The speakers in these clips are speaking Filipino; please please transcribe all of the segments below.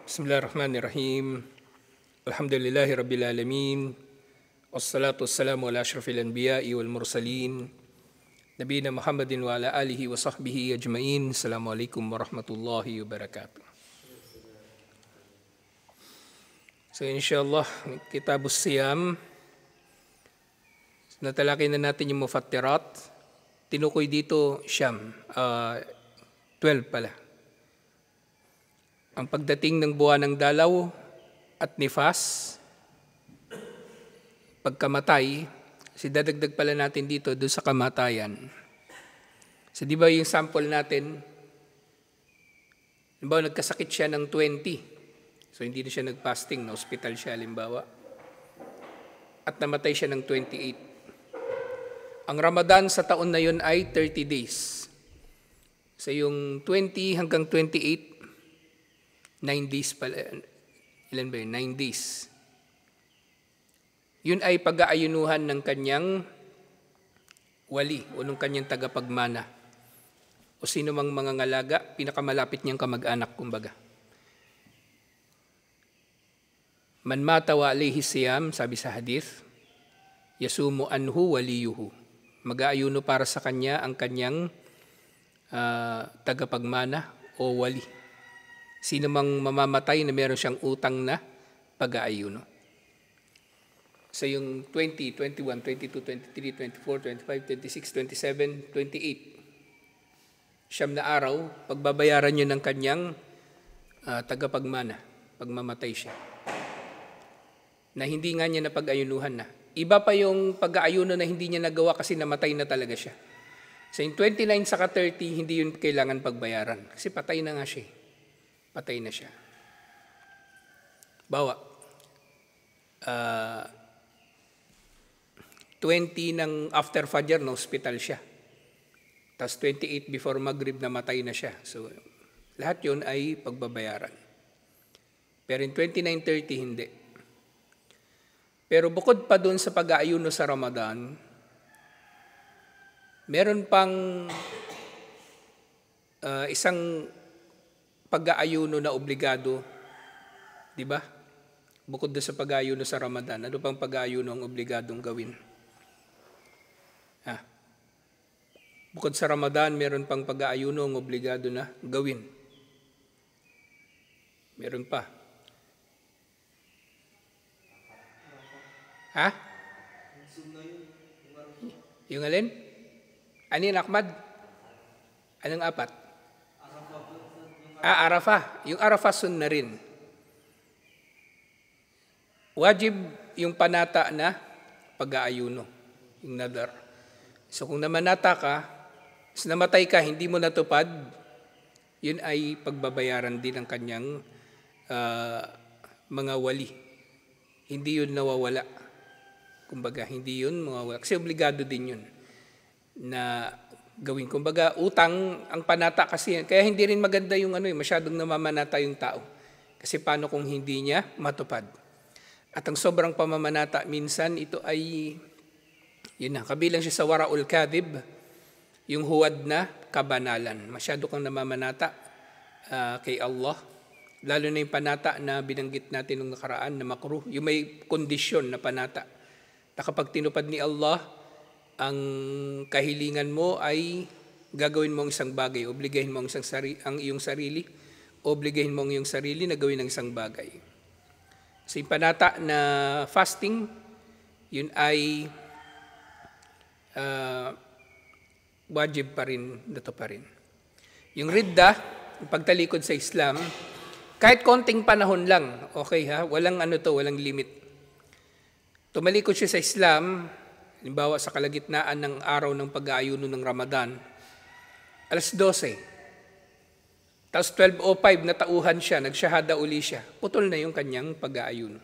Bismillahirrahmanirrahim. Alhamdulillahi Rabbil Alamin. Wassalatu wassalamu ala ashrafil anbiya'i wal mursalin. Nabiyina Muhammadin wa ala alihi wa sahbihi ajma'in. Assalamualaikum warahmatullahi wabarakatuh. So inshallah, Kitabus Siyam. Natalakay na natin yung mufattirat. Tinukoy dito siyam. 12 pala. Ang pagdating ng buwan ng dalaw at nifas, pagkamatay, dadagdag pala natin dito doon sa kamatayan. So di ba yung sample natin, halimbawa nagkasakit siya ng 20, so hindi na siya nag-fasting, na hospital siya halimbawa, at namatay siya ng 28. Ang Ramadan sa taon na yun ay 30 days. So yung 20 hanggang 28, 9 days pala. Ilan ba yun? 9 days. Yun ay pag-aayunuhan ng kanyang wali o ng kanyang tagapagmana. O sino mang mga ngalaga, pinakamalapit niyang kamag-anak, kumbaga. Man mata wa alayhi siyam, sabi sa hadith, yasumu anhu waliyuhu. Mag-aayuno para sa kanya ang kanyang tagapagmana o wali. Sino mang mamamatay na meron siyang utang na pag-aayuno. So yung 20, 21, 22, 23, 24, 25, 26, 27, 28. Siyam na araw, pagbabayaran niyo ng kanyang tagapagmana, pagmamatay siya. Na hindi nga niya napag-ayunuhan na. Iba pa yung pag-aayuno na hindi niya nagawa kasi namatay na talaga siya. So yung 29 saka 30, hindi yun kailangan pagbayaran. Kasi patay na nga siya. Patay na siya. Bawa, 20 ng after Fajr, na hospital siya. Tapos 28 before Maghrib, namatay na siya. So, lahat yun ay pagbabayaran. Pero in 29-30, hindi. Pero bukod pa dun sa pag-aayuno sa Ramadan, meron pang isang pag-aayuno na obligado, di ba? Bukod doon sa pag-aayuno sa Ramadan, ano pang pag-aayuno ang obligadong gawin? Bukod sa Ramadan, meron pang pag-aayuno ang obligado na gawin. Meron pa. Yung alin? Ano yun, Ahmad? Anong apat? Arafah. Yung Arafah sunna rin. Wajib yung panata na pag-aayuno, yung nadar. So kung namanata ka, namatay ka, hindi mo natupad, yun ay pagbabayaran din ng kanyang mga wali. Hindi yun nawawala. Kumbaga, hindi yun mawawala. Kasi obligado din yun na gawin. Kumbaga, utang ang panata kasi. Kaya hindi rin maganda yung masyadong namamanata yung tao. Kasi paano kung hindi niya matupad? At ang sobrang pamamanata, minsan ito ay, yun na, kabilang siya sa wara'ul kadhib, yung huwad na kabanalan. Masyado kang namamanata kay Allah. Lalo na yung panata na binanggit natin nung nakaraan na makruh. Yung may kondisyon na panata. Na kapag tinupad ni Allah, ang kahilingan mo ay gagawin mo ang isang bagay, obligahin mo ang iyong sarili, obligahin mo ang iyong sarili na gawin ang isang bagay. So yung panata na fasting, yun ay wajib pa rin, dato pa rin. Yung ridda, yung pagtalikod sa Islam, kahit konting panahon lang, okay ha, walang walang limit. Tumalikod siya sa Islam, halimbawa sa kalagitnaan ng araw ng pag-aayuno ng Ramadan, alas 12. Tapos 12:05 natauhan siya, nagsyahada uli siya. Putol na yung kanyang pag-aayuno.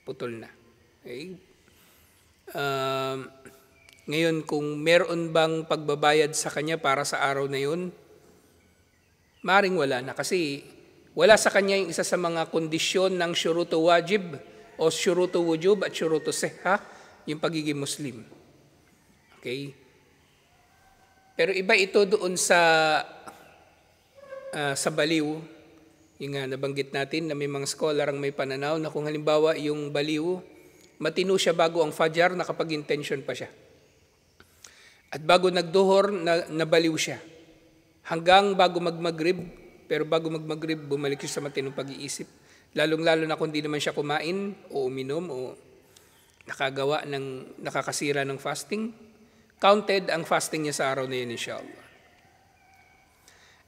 Putol na. Okay? Ngayon, kung meron bang pagbabayad sa kanya para sa araw na yun, maring wala na. Kasi wala sa kanya yung isa sa mga kondisyon ng syurutu wajib o syurutu wujub at syurutu sihha, yung pagiging Muslim. Okay? Pero iba ito doon sa baliw Yung nga nabanggit natin na may mga scholar ang may pananaw na kung halimbawa yung baliw, matino siya bago ang Fajr, nakapag-intention pa siya. At bago nagduhor, nabaliw siya. Hanggang bago magmagrib, pero bago magmagrib, bumalik siya sa matinong pag-iisip. Lalong-lalo na kung di naman siya kumain o uminom o nakakasira ng fasting, counted ang fasting niya sa araw na yun, inshallah.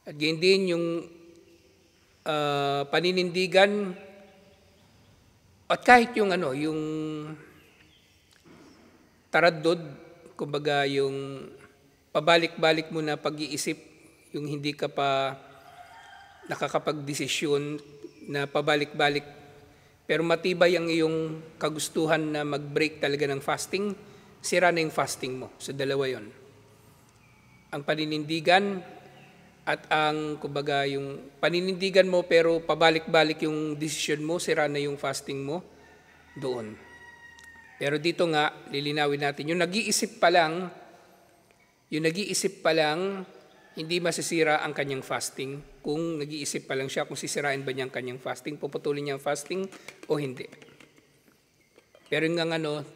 At ganyan din yung paninindigan at kahit yung yung taraddud, kumbaga yung pabalik-balik mo na pag-iisip, yung hindi ka pa nakakapag-desisyon na pabalik-balik, pero matibay ang iyong kagustuhan na mag-break talaga ng fasting, sira na yung fasting mo. So dalawa yon. Ang paninindigan at ang kumbaga yung paninindigan mo pero pabalik-balik yung decision mo, sira na yung fasting mo doon. Pero dito nga, lilinawin natin, yung nag-iisip pa lang, hindi masisira ang kanyang fasting. Kung nag-iisip pa lang siya, kung sisirain ba niya ang kanyang fasting, puputulin niya ang fasting o hindi. Pero yung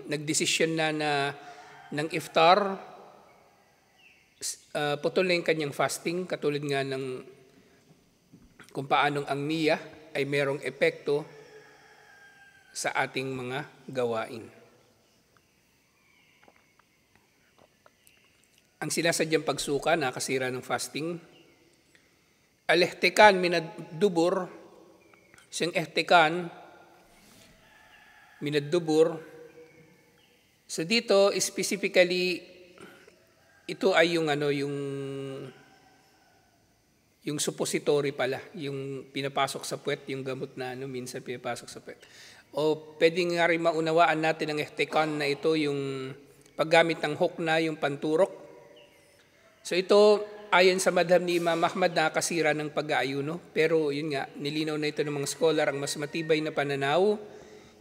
nagdesisyon na ng iftar, putol na yung kanyang fasting, katulad nga ng kung paanong ang niya ay merong epekto sa ating mga gawain. Ang sinasadyang pagsuka, nakasira ng fasting, al-ihtikan minad-dubur, siyang ihtikan minad-dubur. So dito, specifically, ito ay yung suppository pala, yung pinapasok sa puwet, yung gamot na minsan pinapasok sa puwet. O pwedeng nga rin maunawaan natin ang ihtikan na ito, yung paggamit ng hukna, yung panturok. So ito, ayon sa madhab ni Imam Ahmad, nakakasira ng pag-aayuno. Pero yun nga, nilinaw na ito ng mga scholar, ang mas matibay na pananaw,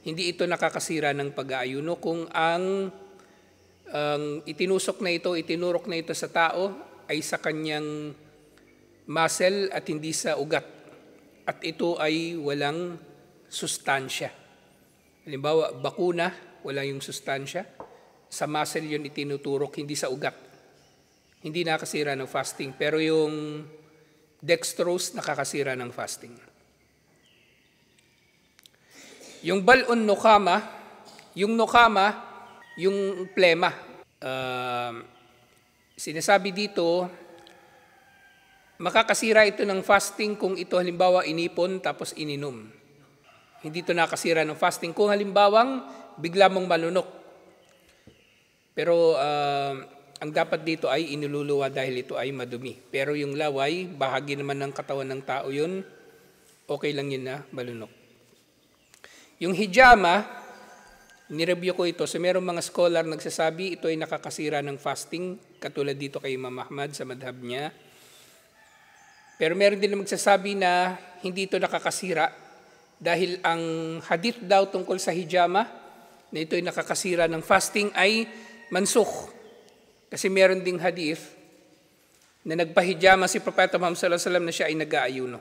hindi ito nakakasira ng pag-aayuno kung ang itinurok na ito sa tao ay sa kanyang muscle at hindi sa ugat. At ito ay walang sustansya. Halimbawa, bakuna, wala yung sustansya. Sa muscle yun itinuturok, hindi sa ugat. Hindi nakakasira ng fasting. Pero yung dextrose, nakakasira ng fasting. Yung balon nukama, yung plema. Sinasabi dito, makakasira ito ng fasting kung ito halimbawa inipon tapos ininom. Hindi ito nakasira ng fasting kung halimbawang bigla mong malunok. Pero ang dapat dito ay iniluluwa dahil ito ay madumi. Pero yung laway, bahagi naman ng katawan ng tao yun, okay lang yun na malunok. Yung hijama, nireview ko ito. So merong mga scholar nagsasabi ito ay nakakasira ng fasting, katulad dito kay Imam Ahmad sa madhab niya. Pero meron din na magsasabi na hindi ito nakakasira dahil ang hadith daw tungkol sa hijama na ito ay nakakasira ng fasting ay mansukh. Kasi meron ding hadith na nagpahijama si Propeta Muhammad sallallahu alaihi wasallam na siya ay nag-aayuno.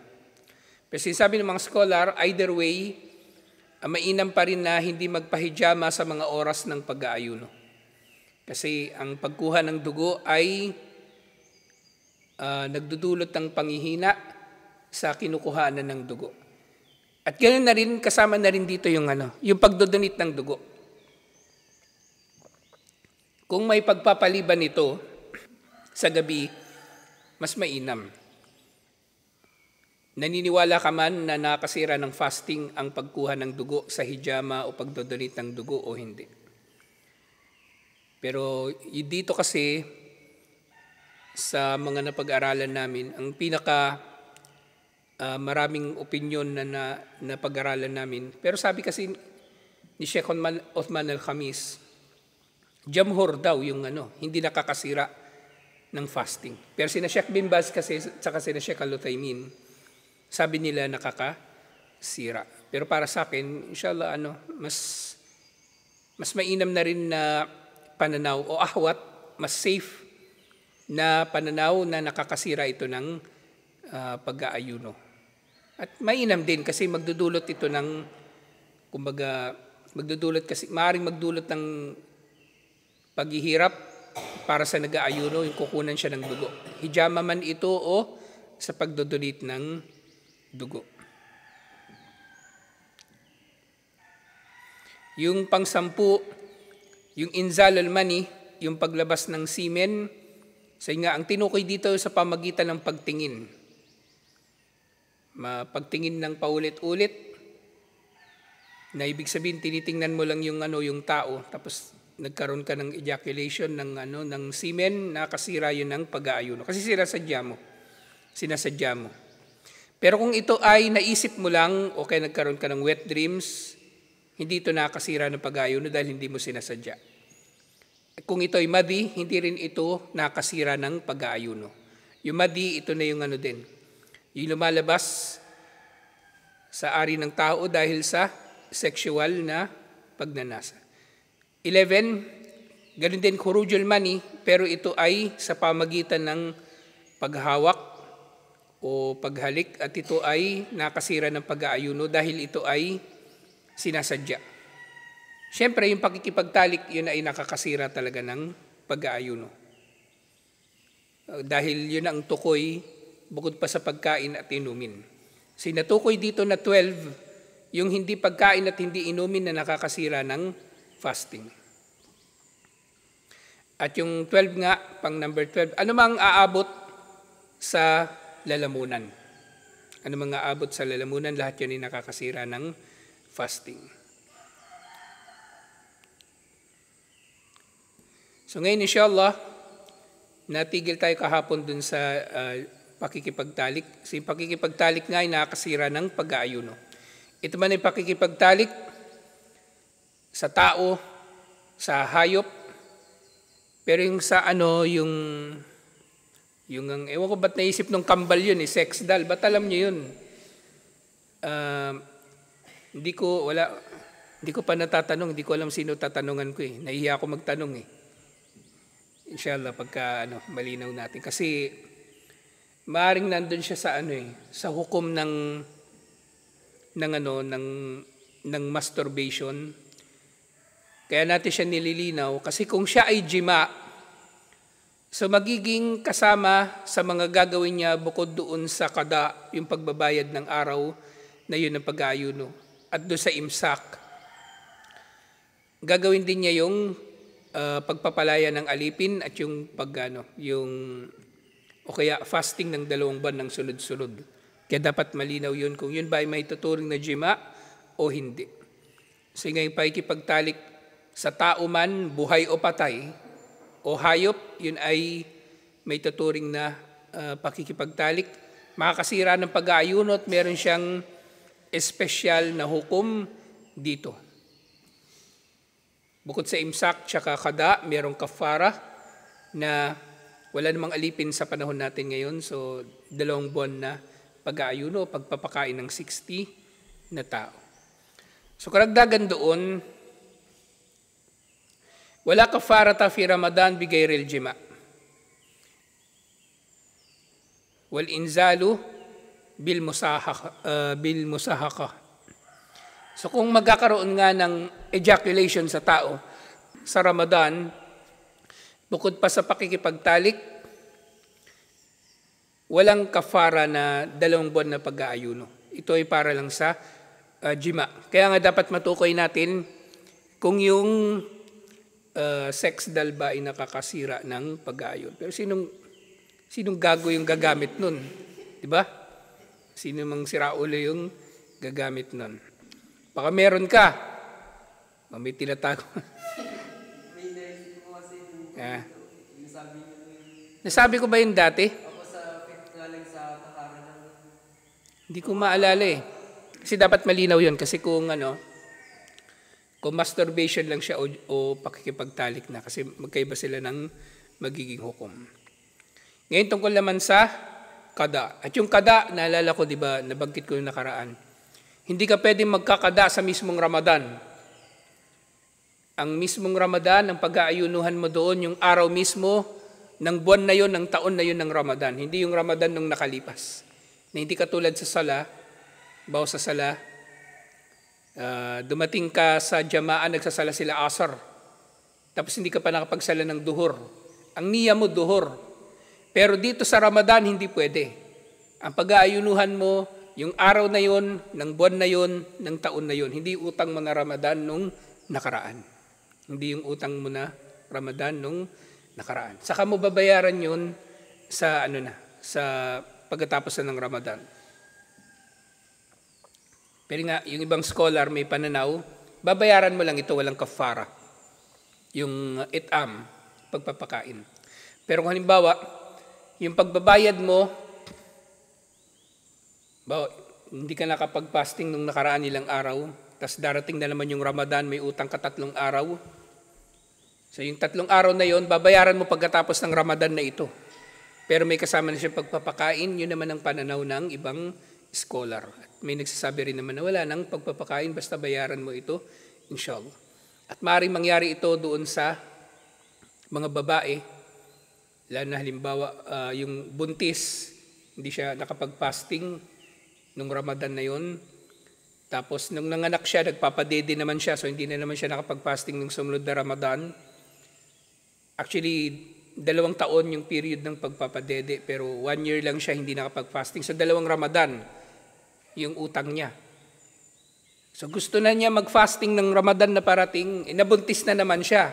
Pero sinasabi ng mga scholar, either way, mainam pa rin na hindi magpahijama sa mga oras ng pag-aayuno. Kasi ang pagkuha ng dugo ay nagdudulot ng panghihina sa kinukuhaanan ng dugo. At ganoon na rin, kasama na rin dito yung pagdodonate ng dugo. Kung may pagpapaliban ito sa gabi, mas mainam. Naniniwala ka man na nakasira ng fasting ang pagkuha ng dugo sa hijama o pagdodonate ng dugo o hindi. Pero dito kasi sa mga napag-aralan namin, ang pinaka maraming opinyon na napag-aralan namin. Pero sabi kasi ni Sheikh Othman Al-Khamis, jamhur daw yung hindi nakakasira ng fasting. Pero sina Sheikh Bin Baz kasi, saka sina Sheikh Al-Uthaymin, sabi nila nakakasira. Pero para sa akin, inshallah, mas mainam na rin na pananaw o ahwat, mas safe na pananaw na nakakasira ito ng pag-aayuno. At mainam din kasi magdudulot ito ng, kumbaga, maaaring magdulot ng paghihirap para sa nag-aayuno, yung kukunan siya ng dugo. Hijama man ito o sa pagdodonate ng dugo. Yung pang-10, yung inzal al-mani, yung paglabas ng semen, nga ang tinukoy dito sa pamagitan ng pagtingin. Pagtingin ng paulit-ulit, na ibig sabihin tinitingnan mo lang yung tao, tapos nagkaroon ka ng ejaculation ng semen, nakasira yun ng pag-aayuno. Kasi sinasadya mo. Pero kung ito ay naisip mo lang o kaya nagkaroon ka ng wet dreams, hindi ito nakasira ng pag-aayuno dahil hindi mo sinasadya. Kung ito ay madi, hindi rin ito nakasira ng pag-aayuno. Yung madi, ito na yung din. Yung lumalabas sa ari ng tao dahil sa sexual na pagnanasa. 11, ganun din khurujul mani, pero ito ay sa pamagitan ng paghawak o paghalik at ito ay nakasira ng pag-aayuno dahil ito ay sinasadya. Siyempre, yung pakikipagtalik, yun ay nakakasira talaga ng pag-aayuno. Dahil yun ang tukoy bukod pa sa pagkain at inumin. Sinatukoy dito na 12, yung hindi pagkain at hindi inumin na nakakasira ng fasting. At yung 12 nga, pang number 12, ano mang aabot sa lalamunan? Ano mang aabot sa lalamunan, lahat yun ay nakakasira ng fasting. So ngayon, inshallah, natigil tayo kahapon dun sa pakikipagtalik. Kasi pakikipagtalik nga ay nakakasira ng pag-aayuno. Ito man ay pakikipagtalik sa tao, sa hayop, pero yung sa yung ewan ko ba't naisip nung kambal yun, sex doll, ba't alam niyo yun? Hindi ko pa natatanong, hindi ko alam sino tatanungan ko Nahihiya ako magtanong Inshallah, pagka malinaw natin. Kasi maaaring nandun siya sa sa hukom ng masturbation. Kaya natin siya nililinaw kasi kung siya ay jima, so magiging kasama sa mga gagawin niya bukod doon sa kada, yung pagbabayad ng araw na yun ang pag-aayuno. At doon sa imsak, gagawin din niya yung pagpapalaya ng alipin at yung o kaya fasting ng 2 buwan ng sunod-sunod. Kaya dapat malinaw yun kung yun ba ay may tuturing na jima o hindi. So ngayon pakikipagtalik sa tao man, buhay o patay, o hayop, yun ay may tuturing na pakikipagtalik. Makakasira ng pag-aayuno at meron siyang espesyal na hukom dito. Bukod sa imsak tsaka kada, merong kafara na wala namang alipin sa panahon natin ngayon. So, 2 buwan na pag-aayuno, pagpapakain ng 60 na tao. So, karagdagan doon, wala kafarata fi Ramadan bigayril jima. Wal inzalu bil musahaka. So kung magkakaroon nga ng ejaculation sa tao sa Ramadan, bukod pa sa pakikipagtalik, walang kafara na 2 buwan na pag-aayuno. Ito ay para lang sa jima. Kaya nga dapat matukoy natin kung yung sex doll ba ay nakakasira ng pag-aayuno. Pero sinong gago yung gagamit nun? Diba? Sino mang siraulo yung gagamit nun? Baka meron ka. May tinatago. Nasabi ko ba yun dati? Ako sa galing sa takara ng... Hindi ko maalala Kasi dapat malinaw yun. Kasi kung masturbation lang siya o pakikipagtalik na. Kasi magkaiba sila ng magiging hukom. Ngayon tungkol naman sa kada. At yung kada, naalala ko, di ba, nabanggit ko yung nakaraan. Hindi ka pwedeng magkakada sa mismong Ramadan. Ang mismong Ramadan, ang pag-aayunuhan mo doon, yung araw mismo, ng buwan na yon, ng taon na yon ng Ramadan. Hindi yung Ramadan nung nakalipas. Na hindi katulad sa sala, bawa sa sala, dumating ka sa jamaan, nagsasala sila asar, tapos hindi ka pa nakapagsala ng duhur. Ang niya mo duhur. Pero dito sa Ramadan, hindi pwede. Ang pag-aayunuhan mo, yung araw na yon, ng buwan na yon, ng taon na yon. Hindi utang mo na Ramadan nung nakaraan. Hindi yung utang mo na Ramadan nung nakaraan. Saka mo babayaran yun sa sa pagkatapos na ng Ramadan. Pero nga, yung ibang scholar may pananaw, babayaran mo lang ito, walang kafara. Yung itam, pagpapakain. Pero kung halimbawa, yung pagbabayad mo, hindi ka nakapag-fasting nung nakaraan ilang araw, tapos darating na naman yung Ramadan, may utang ka 3 araw. So yung 3 araw na yon, babayaran mo pagkatapos ng Ramadan na ito. Pero may kasama na siyang pagpapakain, yun naman ang pananaw ng ibang scholar. At may nagsasabi rin naman na wala nang pagpapakain, basta bayaran mo ito, inshallah. At maaaring mangyari ito doon sa mga babae, lalo na halimbawa yung buntis, hindi siya nakapag-fasting nung Ramadan na yon. Tapos nung nanganak siya, nagpapadede naman siya, so hindi na naman siya nakapag-fasting nung sumunod na Ramadan. Actually, 2 taon yung period ng pagpapadede, pero 1 year lang siya hindi nakapag-fasting. So 2 Ramadan yung utang niya. So gusto na niya mag-fasting ng Ramadan na parating, nabuntis na naman siya.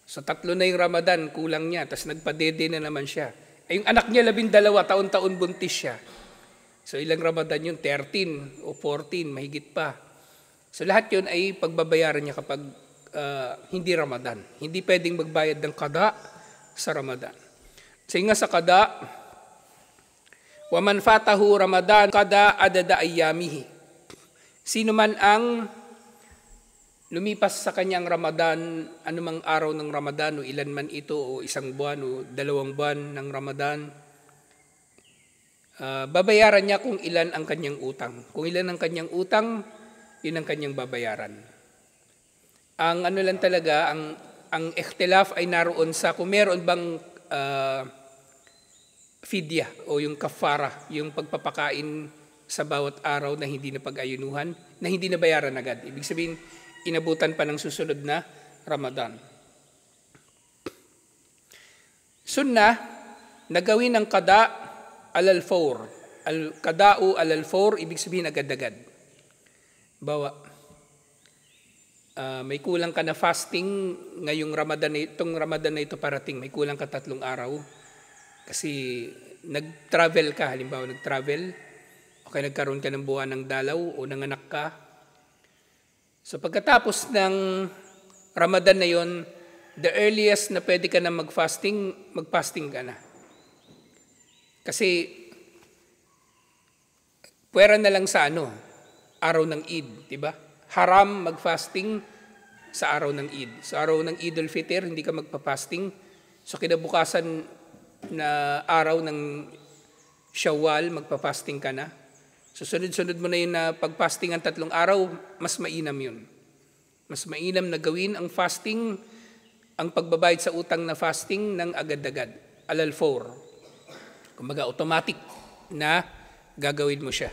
So 3 na yung Ramadan, kulang niya, tapos nagpadede na naman siya. Yung anak niya 12, taon-taon buntis siya. So ilang Ramadan yun? 13 o 14, mahigit pa. So lahat yun ay pagbabayaran niya kapag hindi Ramadan. Hindi pwedeng magbayad ng qada sa Ramadan. So nga sa qada, وَمَنْ فَاتَهُ Ramadan qada adada ayyamihi. Sino man ang lumipas sa kanyang Ramadan, anumang araw ng Ramadan o ilan man ito o 1 buwan o 2 buwan ng Ramadan, babayaran niya kung ilan ang kanyang utang. Kung ilan ang kanyang utang, yun ang kanyang babayaran. Ang lang talaga, ang ikhtilaf ay naroon sa kung meron bang fidya o yung kafara, yung pagpapakain sa bawat araw na hindi na pag-ayunuhan, na hindi na bayaran agad. Ibig sabihin, inabutan pa ng susunod na Ramadan. Sunnah, nagawin ng qada alal fawr. Al-qada'u alal fawr, ibig sabihin agad-agad. Bawa, may kulang ka na fasting ngayong Ramadan, itong Ramadan na ito parating, may kulang ka 3 araw. Kasi nag-travel ka, halimbawa nag-travel, o kaya nagkaroon ka ng buwan ng dalaw o nanganak ka. So pagkatapos ng Ramadan na yon, the earliest na pwede ka na mag-fasting ka na. Kasi puwera na lang sa araw ng Eid, di ba? Haram mag-fasting sa araw ng Eid. Sa araw ng Eid al-Fitr, hindi ka magpa-fasting. So kinabukasan na araw ng Shawwal, magpa-fasting ka na. So sunod-sunod mo na yun na pag-fasting ang 3 araw, mas mainam yun. Mas mainam na gawin ang fasting, ang pagbabayad sa utang na fasting ng agad-agad, alal fawr. Kumbaga automatic na gagawin mo siya.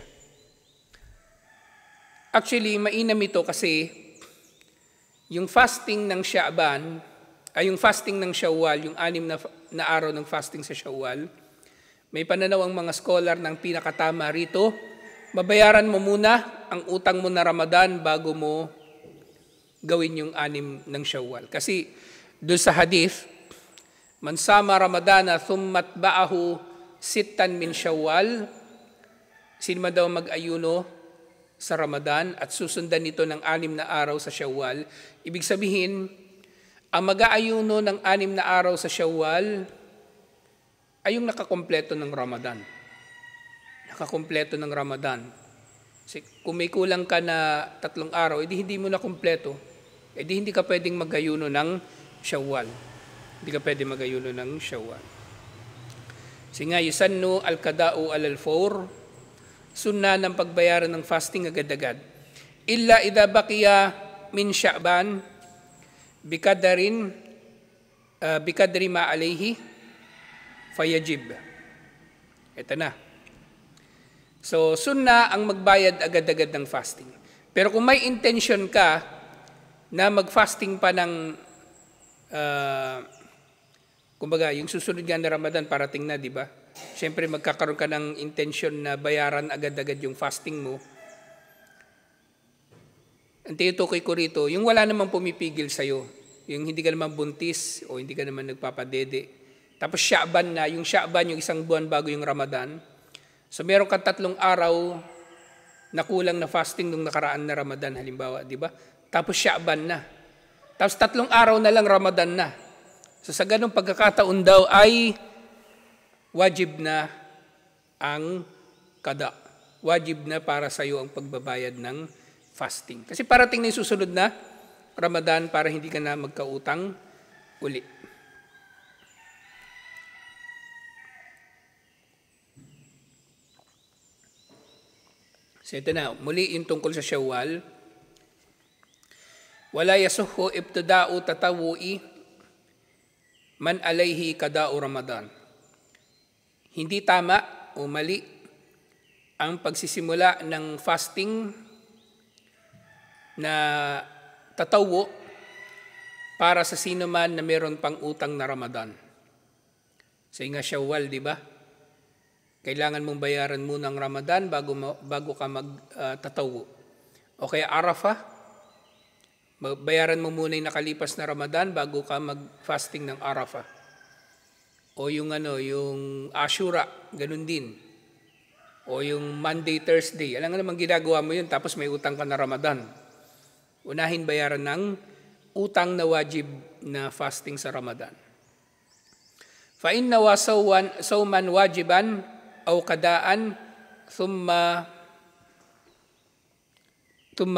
Actually, mainam ito kasi yung fasting ng Sha'ban, yung fasting ng Shawwal, yung 6 na araw ng fasting sa Shawwal, may pananaw ang mga scholar ng pinakatama rito, babayaran mo muna ang utang mo na Ramadan bago mo gawin yung 6 ng Shawwal. Kasi doon sa hadith, man sama Ramadana thummat ba'ahu 6 min Shawwal, sino man daw mag-ayuno sa Ramadan at susundan nito ng 6 na araw sa Shawwal, ibig sabihin, ang mag-aayuno ng 6 na araw sa Shawwal ay yung nakakompleto ng Ramadan. Nakakompleto ng Ramadan. Kasi kung may kulang ka na 3 araw, edi hindi mo na kompleto. Edi hindi ka pwedeng mag-ayuno ng Shawwal. Hindi ka pwedeng mag-ayuno ng Shawwal. Kasi nga, yusannu al-qada'u alal-fawr, sunna ng pagbayaran ng fasting agad-agad. Illa idha baqiya min Sha'ban, bikadri ma alayhi, fayajib. Ito na. So, sunnah ang magbayad agad-agad ng fasting. Pero kung may intention ka na mag-fasting pa ng, kumbaga, yung susunod nga na Ramadan, parating na, di ba? Siyempre, magkakaroon ka ng intention na bayaran agad-agad yung fasting mo. Ang tinutukoy ko rito, yung wala namang pumipigil sa'yo, yung hindi ka naman buntis o hindi ka naman nagpapadede. Tapos Sha'ban na, yung Sha'ban, yung isang buwan bago yung Ramadan. So meron kang 3 araw na kulang na fasting nung nakaraan na Ramadan, halimbawa, di ba? Tapos Sha'ban na. Tapos 3 araw na lang Ramadan na. So sa ganung pagkakataon daw ay wajib na ang qada. Wajib na para sa iyo ang pagbabayad ng fasting. Kasi parating na yung susunod na Ramadan para hindi ka na magkautang uli. So ito na, muli yung tungkol sa Syawal. Wala yasuhu ibtida'u tatawu'i man alayhi qada'u Ramadan. Hindi tama o mali ang pagsisimula ng fasting na tatawo para sa sino man na meron pang utang na Ramadan. Sa nga Syawal, di ba? Kailangan mong bayaran muna ang Ramadan bago ka magtatawo. O kaya Arafah, bayaran mo muna yung nakalipas na Ramadan bago ka mag-fasting ng Arafah. O yung yung Ashura, ganun din. O yung Monday, Thursday. Alam nga naman ginagawa mo yun tapos may utang ka na Ramadan. Unahin bayaran ng utang na wajib na fasting sa Ramadan. Fa inna wa sawman wajiban aw qadaan thumma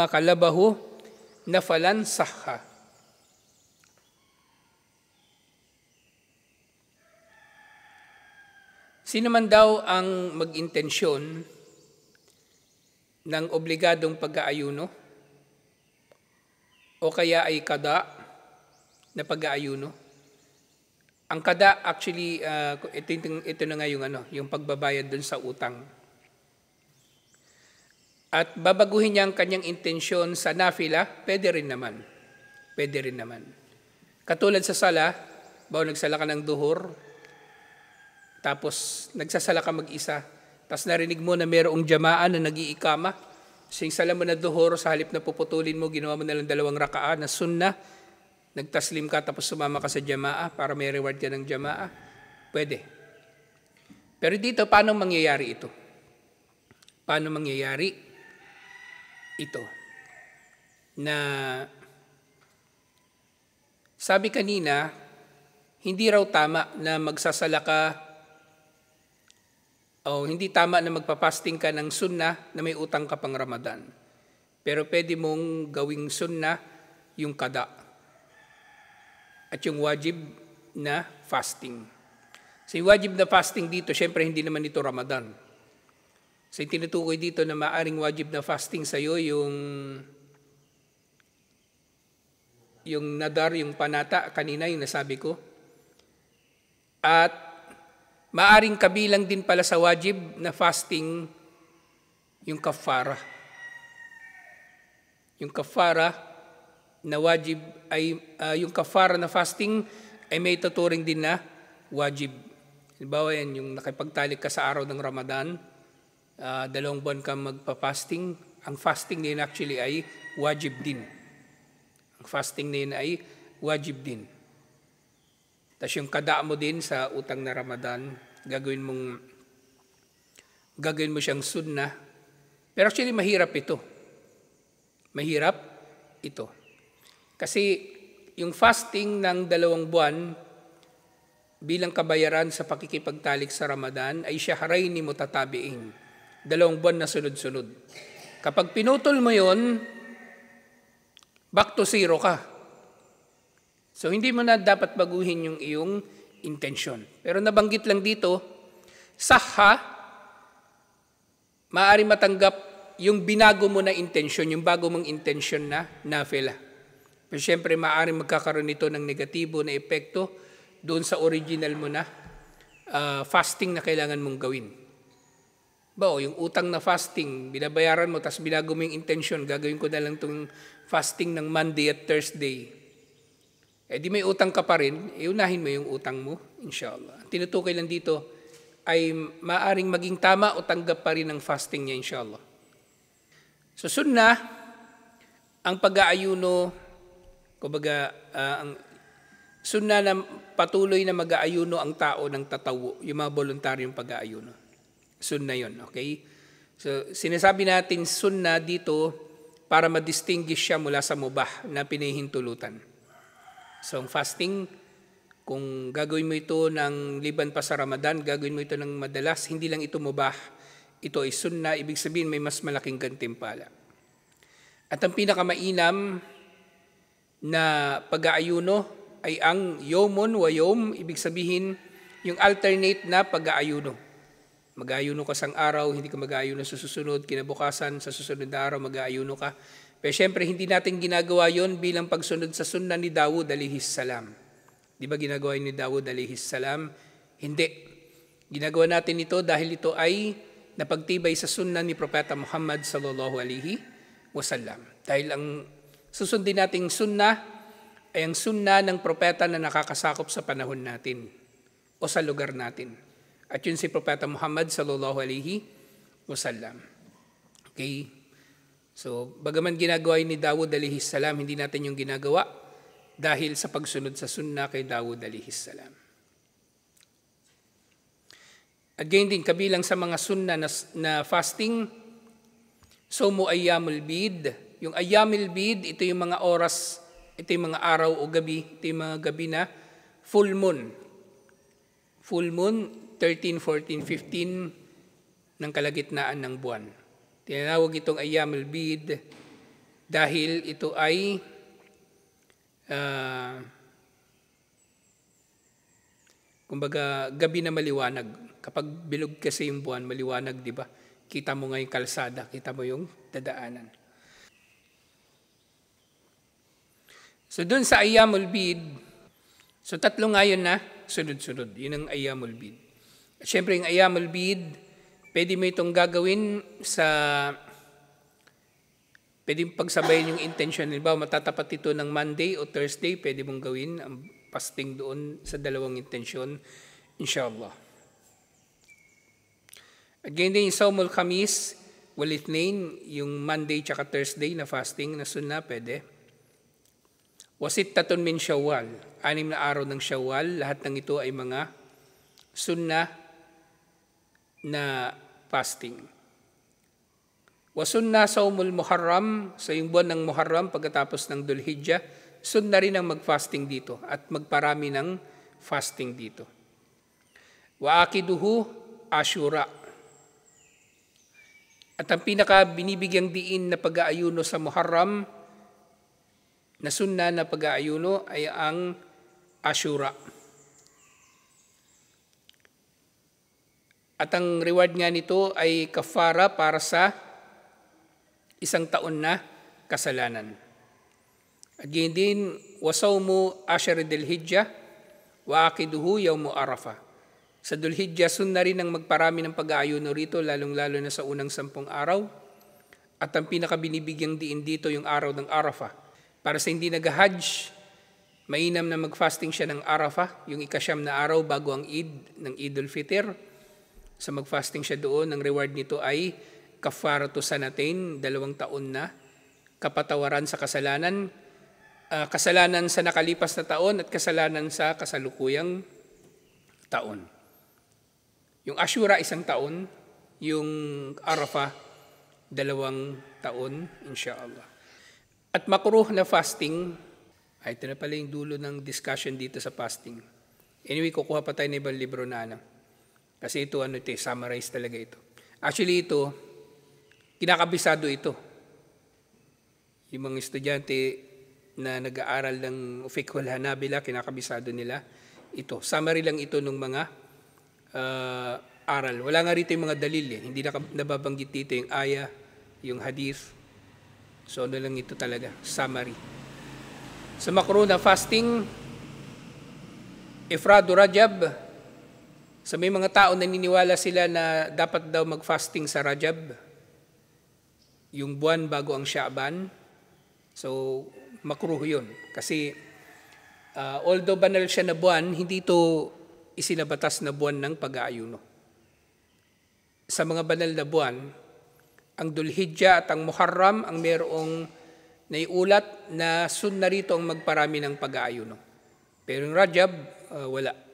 kalabahu nafalan sahha. Sino man daw ang mag-intensyon ng obligadong pag-aayuno o kaya ay qada na pag-aayuno. Ang qada actually ito na nga yung pagbabayad dun sa utang. At babaguhin niya ang kanyang intensyon sa nafila, pwede rin naman. Pwede rin naman. Katulad sa sala, nagsala ka ng duhur, tapos nagsasala ka mag-isa, tapos narinig mo na mayroong jamaan na nag-iikama, so yung sala mo na duhur, sa halip na puputulin mo, ginawa mo na lang 2 rakaa na sunnah, nagtaslim ka tapos sumama ka sa jamaa para may reward ka ng jamaa, pwede. Pero dito, paano mangyayari ito? Paano mangyayari ito? Na sabi kanina, hindi raw tama na magsasala ka o hindi tama na magpapasting ka ng sunnah na may utang ka pang Ramadan. Pero pwede mong gawing sunnah yung qada at yung wajib na fasting. So yung wajib na fasting dito, syempre hindi naman ito Ramadan. So yung tinutukoy dito na maaring wajib na fasting sa'yo yung nadar, yung panata, kanina yung nasabi ko. At maaring kabilang din pala sa wajib na fasting yung kafara. Yung kafara na wajib ay yung kafara na fasting ay may tuturing din na wajib. Halimbawa yan, yung nakipagtalik ka sa araw ng Ramadan, 2 buwan ka magpa-fasting, ang fasting na yun actually ay wajib din. Ang fasting na yun ay wajib din. Tapos yung qada mo din sa utang na Ramadan, gagawin mo siyang sunnah. Pero actually mahirap ito. Mahirap ito. Kasi yung fasting ng 2 buwan bilang kabayaran sa pakikipagtalik sa Ramadan ay shahrayni mutatabi'in. 2 buwan na sunod-sunod. Kapag pinutol mo yon, back to zero ka. So hindi mo na dapat baguhin yung iyong intention. Pero nabanggit lang dito, sahha, maaari matanggap yung binago mo na intention, yung bago mong intention na nafila. Pero syempre maaari magkakaroon nito ng negatibo na epekto doon sa original mo na fasting na kailangan mong gawin. Yung utang na fasting, binabayaran mo, tapos binago mo yung intention, gagawin ko na lang itong fasting ng Monday at Thursday. Di may utang ka pa rin, unahin mo yung utang mo, inshallah. Tinutukoy lang dito ay maaring maging tama o tanggap pa rin ang fasting niya, inshallah. So sunnah, ang pag-aayuno, kumbaga, ang sunnah na patuloy na mag-aayuno ang tao ng tatawo, yung mga voluntaryong pag-aayuno. Sunnah yun, okay? So, sinasabi natin sunnah dito para ma-distinguish siya mula sa mubah na pinahihintulutan. So, ang fasting, kung gagawin mo ito ng liban pa sa Ramadan, gagawin mo ito ng madalas, hindi lang ito mubah. Ito ay sunnah, ibig sabihin may mas malaking gantimpala. At ang pinakamainam na pag-aayuno ay ang yomun wa yom, ibig sabihin yung alternate na pag-aayuno. Mag-aayuno ka sang araw, hindi ka mag-aayuno sa susunod, kinabukasan, sa susunod na araw mag-aayuno ka. Pero syempre, hindi natin ginagawa yon bilang pagsunod sa sunnah ni Dawud alayhis salam. Di ba ginagawa ni Dawud alayhis salam? Hindi. Ginagawa natin ito dahil ito ay napagtibay sa sunnah ni Propeta Muhammad sallallahu alaihi wasallam. Dahil ang susundin nating sunnah ay ang sunnah ng propeta na nakakasakop sa panahon natin o sa lugar natin. At yun si Propeta Muhammad sallallahu alaihi wasallam. Okay? So, bagaman ginagawa ni Dawud alaihi salam, hindi natin yung ginagawa dahil sa pagsunod sa sunnah kay Dawud alaihi salam. At gayon din, kabilang sa mga sunnah na fasting, somu ayyamul bid. Yung ayyamul bid, ito yung mga oras, ito yung mga araw o gabi, ito yung mga gabi na full moon. Full moon, 13, 14, 15 ng kalagitnaan ng buwan. Tinawag itong ayyamul bid dahil ito ay kumbaga gabi na maliwanag. Kapag bilog kasi yung buwan, maliwanag, di ba? Kita mo nga yung kalsada, kita mo yung dadaanan. So dun sa ayyamul bid, so tatlo nga yun na sunod-sunod. Yun ang ayyamul bid. At syempre, yung ayyamul bid, pwede mo itong gagawin pwede pagsabayin yung intention. Halimbawa, matatapat ito ng Monday o Thursday, pwede mong gawin ang fasting doon sa dalawang intensyon, inshallah. At ganyan din yung Saumul Khamis, Walithnain, yung Monday tsaka Thursday na fasting na sunnah, pwede. Wasittatun min Shawwal, 6 na araw ng Shawwal, lahat ng ito ay mga sunnah na fasting. Wasunna saumul Muharram, sa yung buwan ng Muharram pagkatapos ng Dhul-Hijjah, sunna rin ang mag-fasting dito at magparami ng fasting dito. Wa akiduhu Ashura. At ang pinaka binibigyang diin na pag-aayuno sa Muharram na sunna na pag-aayuno ay ang Ashura. At ang reward nga nito ay kafara para sa 1 taon na kasalanan. At ganyan din, wasawmu ashar Dhul-Hijjah wa akiduhu yawmu Arafah. Sa Dhul-Hijjah, sunna rin ang magparami ng pag-aayuno rito, lalong-lalo na sa unang 10 araw. At ang pinakabinibigyang diin dito yung araw ng Arafah. Para sa hindi nag-hajj, mainam na mag-fasting siya ng Arafah, yung ika-9 na araw bago ang Eid ng Eidul Fitr. Sa mag-fasting siya doon, ang reward nito ay kafaratu sanatain, 2 taon na kapatawaran sa kasalanan, kasalanan sa nakalipas na taon at kasalanan sa kasalukuyang taon. Yung Ashura 1 taon, yung Arafah 2 taon, inshallah. At makruh na fasting, ito na pala yung dulo ng discussion dito sa fasting. Anyway, kukuha pa tayo ng ibang libro na kasi ito, summarize talaga ito. Actually, ito, kinakabisado ito. Yung mga estudyante na nag-aaral ng Fiqh wal Hanabila, kinakabisado nila ito. Summary lang ito ng mga aral. Wala nga rito yung mga dalil eh. Hindi nababanggit dito yung ayah, yung hadith. So, ano lang ito talaga, summary. Sa makruh na fasting, Ifradu Rajab, So may mga tao naniniwala sila na dapat daw mag-fasting sa Rajab, yung buwan bago ang Sha'ban. So makruh yun. Kasi although banal siya na buwan, hindi ito isinabatas na buwan ng pag-aayuno. Sa mga banal na buwan, ang Dhul-Hijjah at ang Muharram ang mayroong naiulat na sunna rito ang magparami ng pag-aayuno. Pero yung Rajab, wala.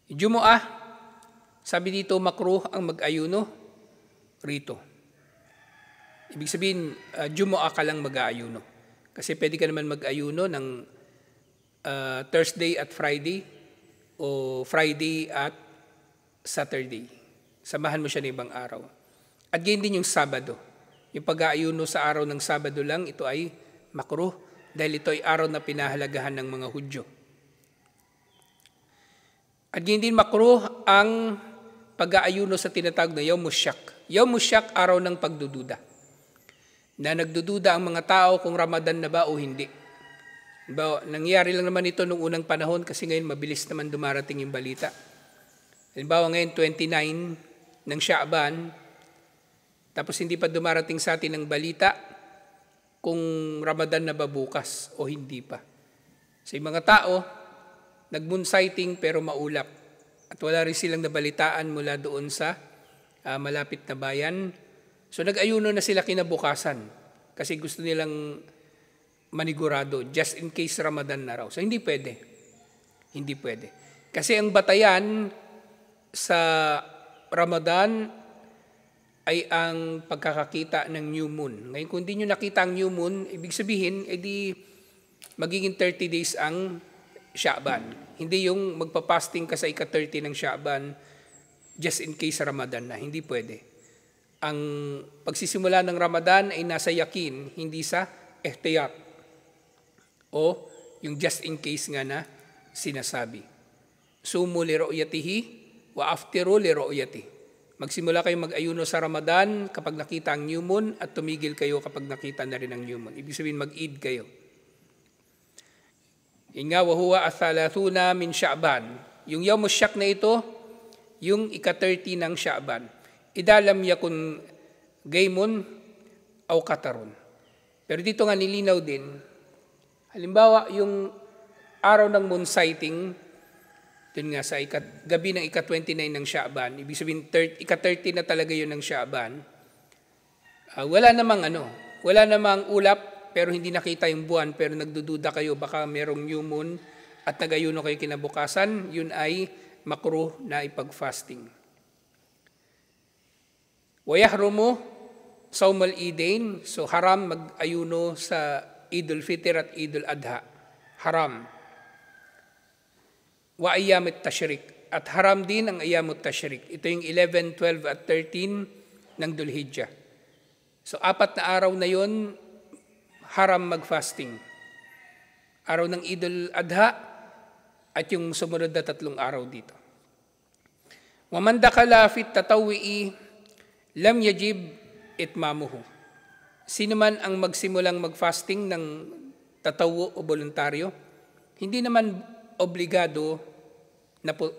Jumu'ah, sabi dito makruh ang mag-ayuno rito. Ibig sabihin, Jumu'ah ka lang mag-aayuno. Kasi pwede ka naman mag-ayuno ng Thursday at Friday o Friday at Saturday. Samahan mo siya ng ibang araw. At ganyan din yung Sabado. Yung pag-aayuno sa araw ng Sabado lang, ito ay makruh dahil ito ay araw na pinahalagahan ng mga Hudyo. At ganyan din makruh ang pag-aayuno sa tinatawag na Yawm Shak. Yawm Shak, araw ng pagdududa. Na nagdududa ang mga tao kung Ramadan na ba o hindi. Nangyari lang naman ito noong unang panahon kasi ngayon mabilis naman dumarating yung balita. Halimbawa ngayon 29 ng Sha'ban, tapos hindi pa dumarating sa atin ang balita kung Ramadan na ba bukas o hindi pa. So yung mga tao, nag-moon sighting pero maulap. At wala rin silang nabalitaan mula doon sa malapit na bayan. So nag-ayuno na sila kinabukasan kasi gusto nilang manigurado just in case Ramadan na raw. So hindi pwede. Hindi pwede. Kasi ang batayan sa Ramadan ay ang pagkakakita ng new moon. Ngayon kung hindi nyo nakita ang new moon, ibig sabihin, edi magiging 30 days ang Sha'ban. Hindi yung magpa-fasting ka sa ika-30 ng Sha'ban just in case Ramadan na. Hindi pwede. Ang pagsisimula ng Ramadan ay nasa yakin, hindi sa ihtiyat o yung just in case nga na sinasabi. Sumu li ru'yatihi wa aftiru li ru'yatihi. Magsimula kayong mag-ayuno sa Ramadan kapag nakita ang new moon at tumigil kayo kapag nakita na rin ang new moon. Ibig sabihin mag-Eid kayo. Inga wa huwa athalathuna min Sha'ban. Yung Yawm Shak na ito, yung ika-30 ng Sha'ban. Idalam yakun gaymun aw katarun. Pero dito nga nilinaw din, halimbawa yung araw ng moon sighting, yun nga sa gabi ng ika-29 ng Sha'ban, ibig sabihin ika-30 na talaga yun ng Sha'ban, wala namang ulap, pero hindi nakita yung buwan, pero nagdududa kayo, baka merong new moon, at nag-ayuno kayo kinabukasan, yun ay makruh na ipag-fasting. Wayahrumu sawmal idain, so haram mag-ayuno sa Idul Fitr at Idul Adha. Haram. Wa ayyamut tashrik, at haram din ang ayyamut tashrik. Ito yung 11, 12 at 13 ng Dhul-Hijjah. So 4 na araw na yon haram mag-fasting. Araw ng Idul Adha at yung sumunod na 3 araw dito. Wa man dakala fit tatawwi lam yajib itmamuhu. Sino man ang magsimulang mag-fasting ng tatawu o voluntaryo, hindi naman obligado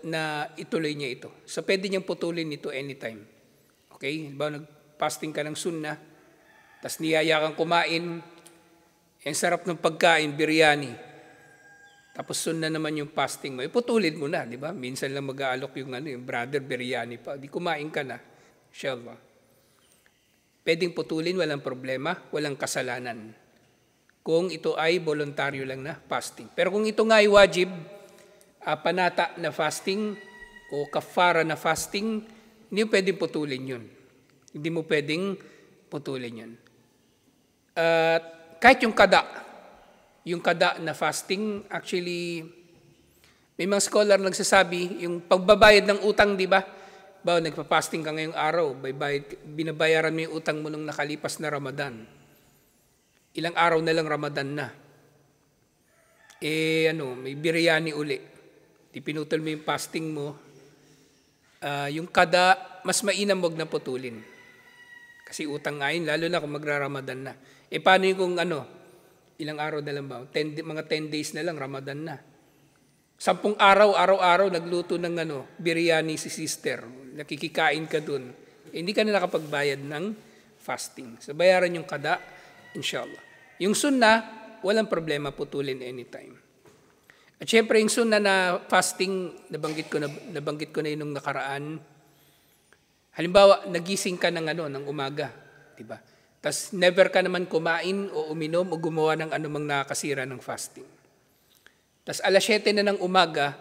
na ituloy niya ito. So pwede niyang putulin ito anytime. Okay? Halimbawa nag-fasting ka ng sunnah, tas niyaya kang kumain, ang sarap ng pagkain, biryani. Tapos sunnah naman yung fasting mo. Iputulin mo na, di ba? Minsan lang mag-aalok yung brother biryani pa. Di kumain ka na. Inshallah. Pwedeng putulin, walang problema, walang kasalanan. Kung ito ay voluntaryo lang na fasting. Pero kung ito nga ay wajib, panata na fasting o kafara na fasting, hindi mo pwedeng putulin yun. Hindi mo pwedeng putulin yun. Kahit yung kada na fasting, actually, may mga scholar nagsasabi, yung pagbabayad ng utang, di ba? Bawa, nagpa-fasting ka ngayong araw, binabayaran mo yung utang mo nung nakalipas na Ramadan. Ilang araw na lang Ramadan na. May biryani uli. Di pinutol mo yung fasting mo. Yung kada, mas mainam wag na putulin. Kasi utang nga yun, lalo na kung magra-Ramadan na. Paano yung kung ilang araw na lang ba? Mga 10 days na lang, Ramadan na. 10 araw, araw-araw nagluto ng biryani si sister. Nakikikain ka dun. Hindi ka na nakapagbayad ng fasting. So bayaran yung kada, inshallah. Yung sunnah, walang problema, putulin anytime. At syempre yung sunnah na fasting, nabanggit ko na yun nung nakaraan. Halimbawa, nagising ka ng umaga, di ba? Tas never ka naman kumain o uminom o gumawa ng anumang nakakasira ng fasting. Tas 7:00 na ng umaga,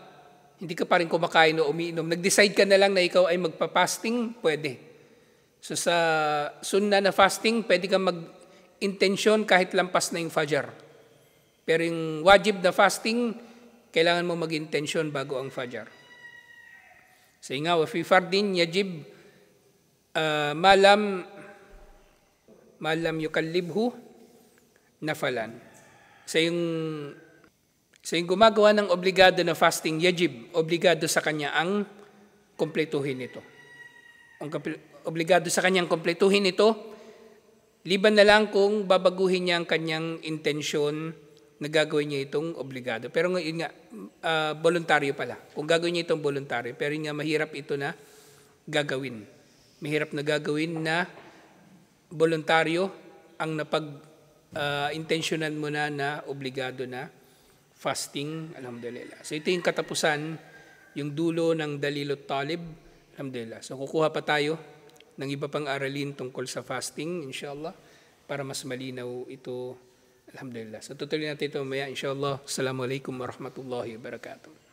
hindi ka pa rin kumakain o umiinom. Nag-decide ka na lang na ikaw ay magpa-fasting, pwede. So sa sunnah na fasting, pwede kang mag-intensyon kahit lampas na yung Fajr. Pero yung wajib na fasting, kailangan mo mag-intensyon bago ang Fajr. So nga, wa fi fardin yajib malam yukallibhu nafalan. So yung gumagawa ng obligado na fasting, yajib, obligado sa kanya ang kumpletuhin ito. Obligado sa kanyang kumpletuhin ito, liban na lang kung babaguhin niya ang kanyang intensyon na gagawin niya itong obligado. Pero ngayon nga, voluntaryo pala. Kung gagawin niya itong voluntaryo, pero nga mahirap ito na gagawin. Mahirap na gagawin na voluntaryo ang intensyonan mo na obligado na fasting, alhamdulillah. So ito yung katapusan, yung dulo ng Dalilut Talib, alhamdulillah. So kukuha pa tayo ng iba pang aralin tungkol sa fasting, inshallah, para mas malinaw ito, alhamdulillah. So tutuloy natin ito mamaya, inshallah. Assalamualaikum warahmatullahi wabarakatuh.